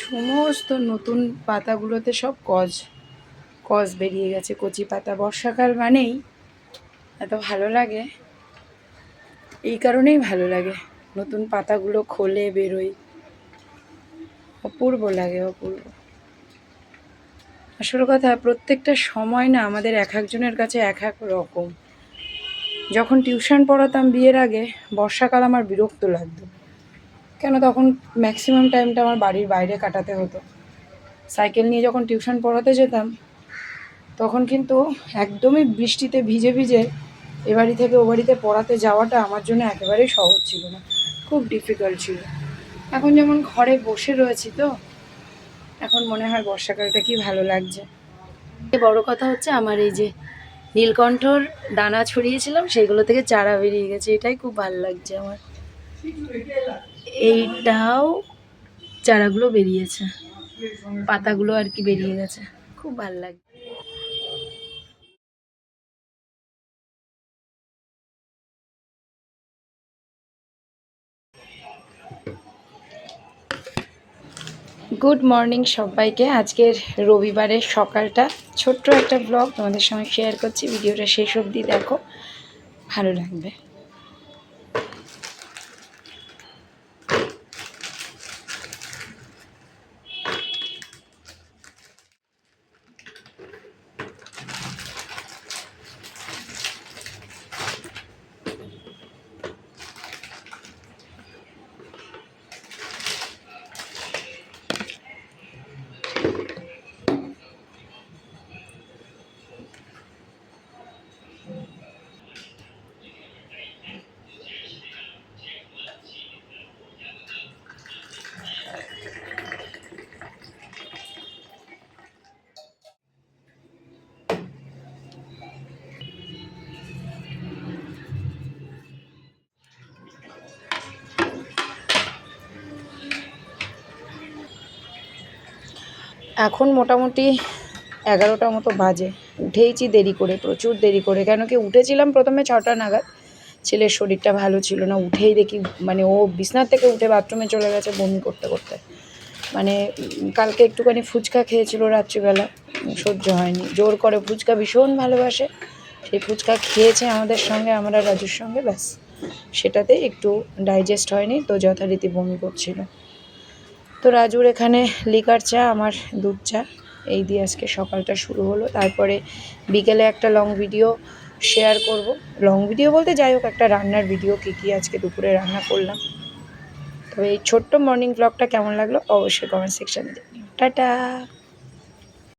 সমস্ত নতুন পাতাগুলোতে সব কজ বেরিয়ে গেছে। কচি পাতা বর্ষাকাল মানেই এত ভালো লাগে, এই কারণেই ভালো লাগে। নতুন পাতাগুলো খোলে বেরোয়, অপূর্ব লাগে, অপূর্ব। আসল কথা, প্রত্যেকটা সময় না আমাদের এক একজনের কাছে এক এক রকম। যখন টিউশন পড়াতাম বিয়ের আগে, বর্ষাকাল আমার বিরক্ত লাগতো। কেন, তখন ম্যাক্সিমাম টাইমটা আমার বাড়ির বাইরে কাটাতে হতো। সাইকেল নিয়ে যখন টিউশন পড়াতে যেতাম, তখন কিন্তু একদমই বৃষ্টিতে ভিজে ভিজে এ বাড়ি থেকে ও বাড়িতে পড়াতে যাওয়াটা আমার জন্য একেবারেই সহজ ছিল না, খুব ডিফিকাল্ট ছিল। এখন যেমন ঘরে বসে রয়েছি, তো এখন মনে হয় বর্ষাকালটা কি ভালো লাগছে। বড় কথা হচ্ছে, আমার এই যে নীলকণ্ঠর দানা ছড়িয়েছিলাম, সেগুলো থেকে চারা বেরিয়ে গেছে, এটাই খুব ভালো লাগছে আমার। এইটাও চারাগুলো বেরিয়েছে, পাতাগুলো আর কি বেরিয়ে গেছে, খুব ভালো লাগে। গুড মর্নিং সবাইকে। আজকের রবিবারের সকালটা ছোট্ট একটা ব্লগ তোমাদের সঙ্গে শেয়ার করছি। ভিডিওটা শেষ অবধি দেখো, ভালো লাগবে। এখন মোটামুটি 11টা মতো বাজে। উঠেইছি দেরি করে, প্রচুর দেরি করে। কেন কি, উঠেছিলাম প্রথমে 6টা নাগাদ। ছেলের শরীরটা ভালো ছিল না, উঠেই দেখি মানে ও বিছনার থেকে উঠে বাথরুমে চলে গেছে বমি করতে করতে। মানে কালকে একটুখানি ফুচকা খেয়েছিল রাত্রিবেলা, সহ্য হয়নি। জোর করে, ফুচকা ভীষণ ভালোবাসে, সেই ফুচকা খেয়েছে আমাদের সঙ্গে, আমরা রাজুর সঙ্গে, ব্যাস সেটাতে একটু ডাইজেস্ট হয়নি, তো যথারীতি বমি করছিল। তো রাজুর এখানে লিকার চা, আমার দুধ চা, এই দিয়ে আজকে সকালটা শুরু হলো। তারপরে বিকেলে একটা লং ভিডিও শেয়ার করব। লং ভিডিও বলতে যাই হোক, একটা রান্নার ভিডিও, কী আজকে দুপুরে রান্না করলাম। তবে এই ছোট্ট মর্নিং ব্লগটা কেমন লাগলো অবশ্যই কমেন্ট সেকশানে জানিও। টাটা।